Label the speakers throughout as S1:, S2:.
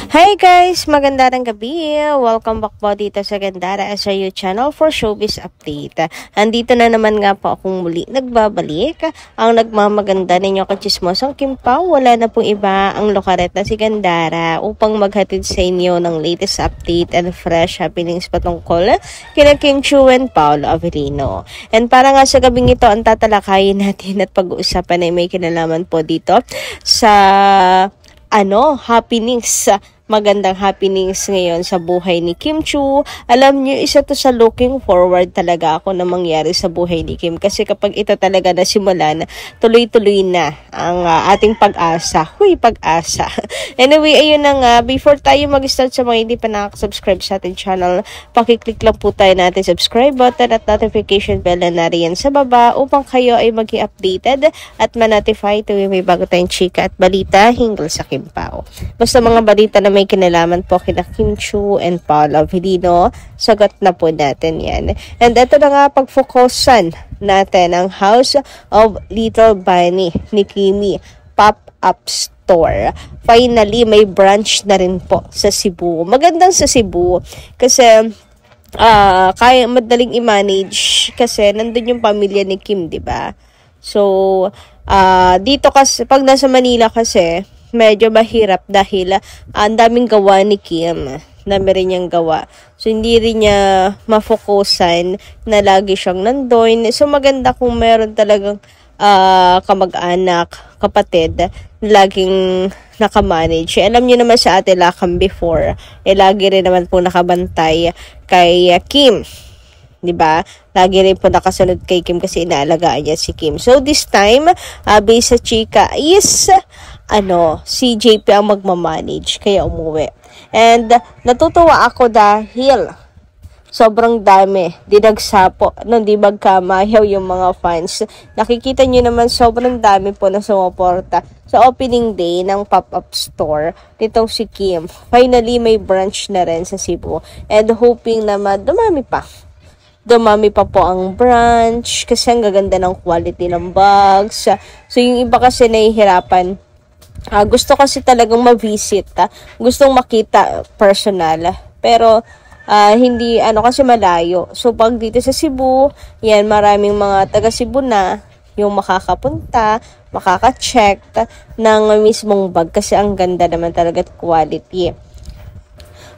S1: Hi guys! Magandang gabi! Welcome back po dito sa Gandara SRU channel for showbiz update. Andito na naman nga po akong muli nagbabalik. Ang nagmamaganda ninyo kachismosang Kim Pao, wala na pong iba ang lokaret na si Gandara upang maghatid sa inyo ng latest update and fresh happenings patungkol kina Kim Chiu and Paolo Avellino. And para nga sa gabing ito, ang tatalakayin natin at pag-uusapan ay may kinalaman po dito sa happenings, magandang happenings ngayon sa buhay ni Kim Chiu. Alam niyo, isa to sa looking forward talaga ako na mangyari sa buhay ni Kim. Kasi kapag ito talaga nasimulan, tuloy-tuloy na ang ating pag-asa. Pag-asa. Anyway, ayun na nga. Before tayo mag-start, sa mga hindi pa nakasubscribe sa ating channel, pakiclick lang po tayo natin subscribe button at notification bell na nariyan sa baba upang kayo ay maging updated at ma-notify tuwing may bago tayong chika at balita hinggil sa Kim Pao. Basta mga balita na may kinalaman po kina Kim Chiu and Paolo Avellino, sagot na po natin yan. And ito na nga, pagfokusan natin ang House of Little Bunny ni Kimi pop-up store. Finally, may branch na rin po sa Cebu. Magandang sa Cebu kasi kaya madaling i-manage kasi nandun yung pamilya ni Kim, di ba? So, dito kasi, pag nasa Manila kasi, medyo mahirap dahil ang daming gawa ni Kim. Dami rin niyang gawa. So, hindi rin niya mafokusan na lagi siyang nandun. So, maganda kung meron talagang kamag-anak, kapatid, laging nakamanage. Alam niyo naman sa Ate Lakam before, lagi rin naman po nakabantay kay Kim. Diba? Lagi rin po nakasunod kay Kim kasi inaalagaan niya si Kim. So, this time, based sa chika is si JP ang magmamanage, kaya umuwi. And natutuwa ako dahil sobrang dami, dinagsapo, di magkamayaw yung mga fans. Nakikita nyo naman sobrang dami po na sumuporta sa opening day ng pop-up store nitong si Kim. Finally, may branch na rin sa Cebu. And hoping na dumami pa po ang branch kasi ang gaganda ng quality ng bags. So, yung iba kasi nahihirapan. Gusto kasi talagang ma-visit, gustong makita personal, pero hindi kasi malayo. So pag dito sa Cebu, yan, maraming mga taga Cebu na yung makakapunta, makaka-check ng mismong bag kasi ang ganda naman talaga at quality.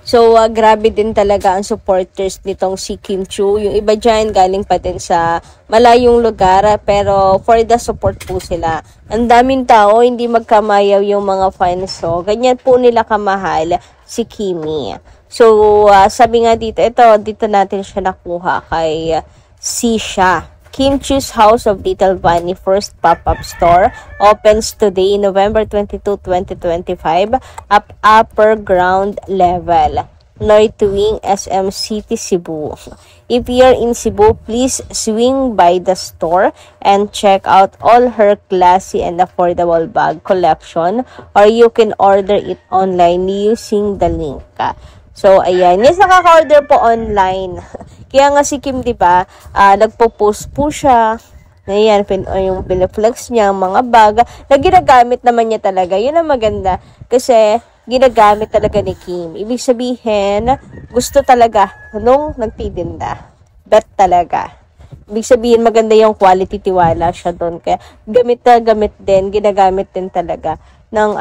S1: So, grabe din talaga ang supporters nitong si Kim Chiu. Yung iba dyan, galing pa din sa malayong lugar, pero for the support po sila. Ang daming tao, hindi magkamayaw yung mga fans. So, ganyan po nila kamahal si Kimi. So, sabi nga dito natin siya nakuha kay Sisha. Kim Chiu's House of Little Bunny first pop-up store opens today, November 22, 2025, upper ground level, North Wing, SM City, Cebu. If you're in Cebu, please swing by the store and check out all her classy and affordable bag collection, or you can order it online using the link. So, ayan. Yes, nakaka-order po online. Kaya nga si Kim, diba, nagpo-post po siya. Ayan, yung pinaflex niya, mga bag, na ginagamit naman niya talaga. Yun ang maganda. Kasi, ginagamit talaga ni Kim. Ibig sabihin, gusto talaga nung nagtitinda. Bet talaga. Ibig sabihin, maganda yung quality, tiwala siya doon. Kaya, gamit din, ginagamit din talaga ng,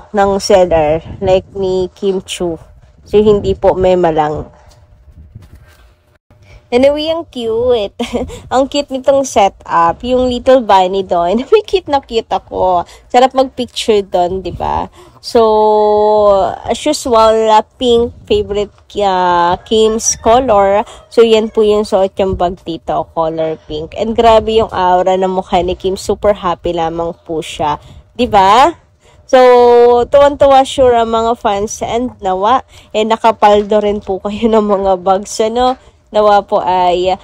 S1: ng seller, like ni Kim Chiu. So, hindi po mema lang. Anyway, ang cute. Ang cute nitong setup. Yung little bunny doon. May cute na cute ako. Sarap mag-picture doon, di ba? So, as usual, pink, favorite Kim's color. So, yan po yung suot yung bag dito, color pink. And grabe yung aura ng mukha ni Kim. Super happy lamang po siya. Di ba? So, tuwan-tuwa sure ang mga fans and nawa, nakapaldo rin po kayo ng mga bags, nawa po ay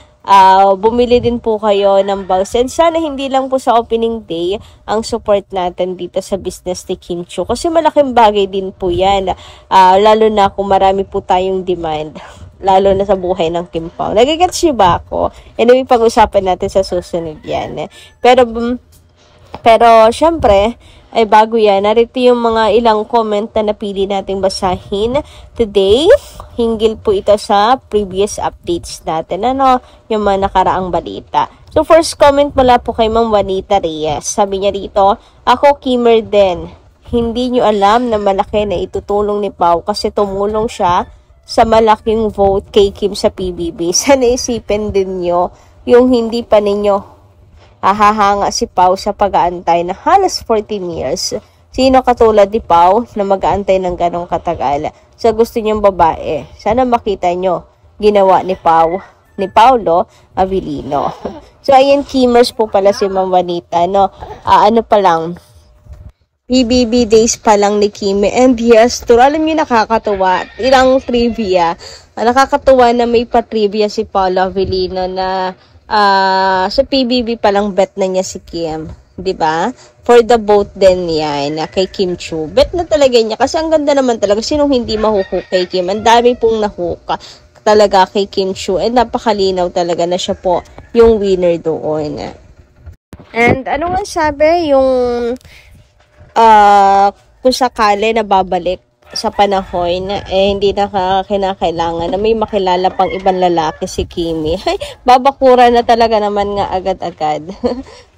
S1: bumili din po kayo ng bags. And sana hindi lang po sa opening day ang support natin dito sa business ni Kim Chiu. Kasi malaking bagay din po yan, lalo na kung marami po tayong demand. Lalo na sa buhay ng Kim Pao. Nagigets niyo ba ako? Anyway, pag-usapan natin sa susunod yan. Pero syempre, Ay bago yan, narito yung mga ilang comment na napili nating basahin today. Hinggil po ito sa previous updates natin. Ano, yung mga nakaraang balita. So first comment mula po kay Ma'am Juanita Reyes. Sabi niya dito, ako Kimmer din. Hindi nyo alam na malaki na itutulong ni Pao kasi tumulong siya sa malaking vote kay Kim sa PBB. Sana isipin din nyo yung hindi pa ninyo hahanga si Pao sa pag-aantay na halos 14 years. Sino katulad ni Pao na mag-aantay ng ganong katagal? Sa gusto niyong babae, sana makita nyo ginawa ni Pao, ni Paulo Avellino. So, ayan, Kimmers po pala si Ma'am Juanita, no? Ano pa lang, PBB days pa lang ni Kim. And yes, alam niyo nakakatuwa. Ilang trivia. Nakakatuwa na may pa-trivia si Paulo Avellino na sa PBB palang bet na niya si Kim, 'di ba? For the vote din yan kay Kim Chiu. Bet na talaga niya kasi ang ganda naman talaga, sinong hindi mahuhook kay Kim. Ang dami pong nahuka talaga kay Kim Chiu and napakalinaw talaga na siya po yung winner doon. And ano nga sabi yung kung sakali na babalik sa panahon hindi kinakailangan na may makilala pang ibang lalaki si Kimi. Ay, babakura na talaga naman nga agad-agad.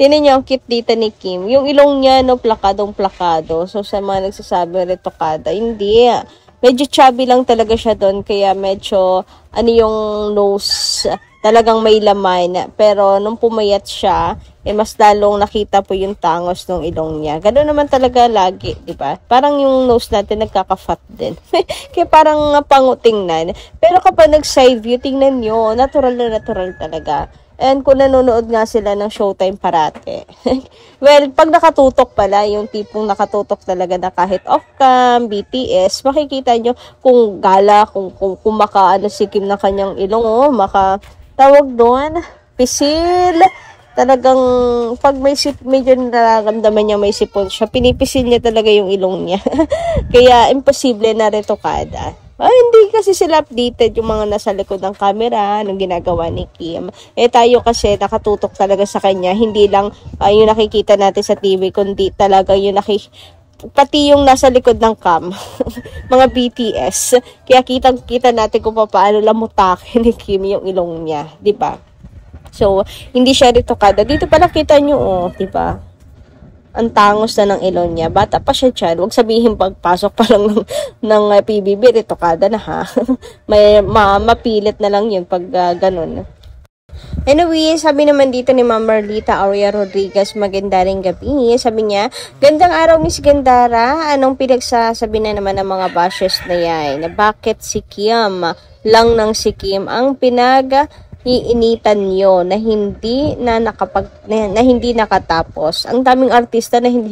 S1: Tinan niyo ang cute dito ni Kim. Yung ilong niya, no, plakadong-plakado. So, sa mga nagsasabi retokada, hindi. Medyo chubby lang talaga siya doon. Kaya medyo, yung nose, talagang may laman. Pero, nung pumayat siya, mas lalong nakita po yung tangos ng ilong niya. Ganoon naman talaga lagi, di ba? Parang yung nose natin nagkaka-fat din. Kaya parang pangutingnan. Pero kapag nag-side view, tingnan nyo, natural na natural talaga. And kung nanonood nga sila ng Showtime parate. Well, pag nakatutok pala, yung tipong nakatutok talaga na kahit off-cam, BTS, makikita nyo kung gala, kung makaano si Kim na kanyang ilong, tawag doon, pisil. Talagang, pag medyo nararamdaman niya may sipon siya, pinipisil niya talaga yung ilong niya. Kaya, imposible na retokada. Hindi kasi sila updated yung mga nasa likod ng camera, nung ginagawa ni Kim. Tayo kasi nakatutok talaga sa kanya, hindi lang yung nakikita natin sa TV, kundi talaga yung pati yung nasa likod ng cam, mga BTS. Kaya kitang-kita natin kung paano lamutakin ni Kim yung ilong niya, di ba? So, hindi siya retokada. Dito pala kita nyo, di ba? Ang tangos na ng ilong niya. Bata pa siya dyan. Huwag sabihin pagpasok pa lang ng PBB, retokada na ha. Mapilit na lang yun pag ganun. Anyway, sabi naman dito ni Ma'am Marlita Aurea Rodriguez, maganda ring gabi. Sabi niya, gandang araw Miss Gandara. Anong pinagsasabi na naman ng mga bashers na yan? Bakit si Kim lang ng si Kim ang iinitan nyo na hindi nakatapos. Ang daming artista na hindi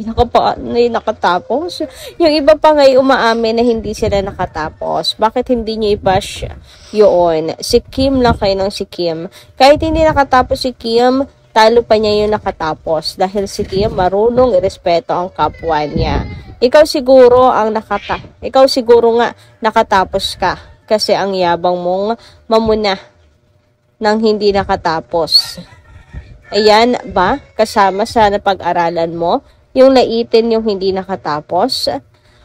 S1: nakatapos. Yung iba pa ngay umaamin na hindi sila nakatapos. Bakit hindi nyo i-bash yun? Si Kim lang kayo ng si Kim. Kahit hindi nakatapos si Kim, talo pa niya yung nakatapos. Dahil si Kim marunong irespeto ang kapwa niya. Ikaw siguro nga nakatapos ka. Kasi ang yabang mong mamuna nang hindi nakatapos. Ayan ba? Kasama sa napag-aralan mo, yung naitin yung hindi nakatapos.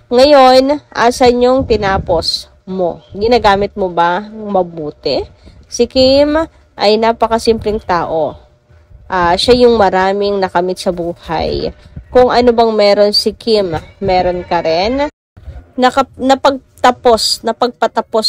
S1: Ngayon, asan yung tinapos mo? Ginagamit mo ba mabuti? Si Kim ay napakasimpleng tao. Siya yung maraming nakamit sa buhay. Kung ano bang meron si Kim, meron ka rin. Napagpatapos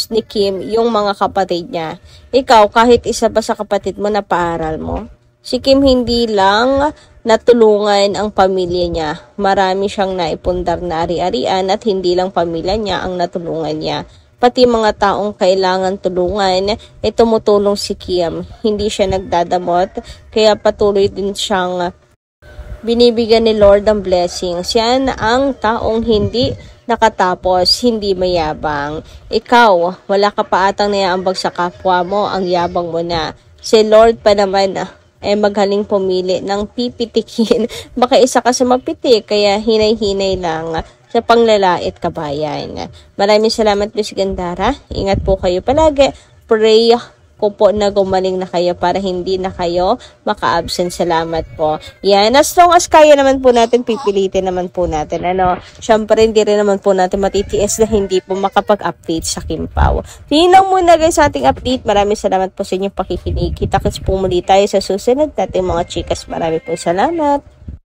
S1: ni Kim yung mga kapatid niya. Ikaw, kahit isa ba sa kapatid mo napaaral mo? Si Kim hindi lang natulungan ang pamilya niya. Marami siyang naipundar na ari-arian at hindi lang pamilya niya ang natulungan niya. Pati mga taong kailangan tulungan, tumutulong si Kim. Hindi siya nagdadamot, kaya patuloy din siyang binibigyan ni Lord ng blessings. Yan ang taong hindi nakatapos, hindi mayabang. Ikaw, wala ka pa atang naiambag sa kapwa mo, ang yabang mo na. Si Lord pa naman magaling pumili ng pipitikin. Baka isa ka sa mapitik, kaya hinay-hinay lang sa panglalait kabayan. Maraming salamat, Miss Gandara. Ingat po kayo palagi. Pray ko po na gumaling na kayo para hindi na kayo maka-absent. Salamat po. Yan, as long as kaya naman po natin, pipilitin naman po natin. Syempre hindi rin naman po natin matitiis na hindi po makapag-update sa Kim Pao. Yun lang muna guys sa ating update. Maraming salamat po sa inyong pakikinig. Kita-kits po muli tayo sa susunod natin mga chikas. Maraming po salamat.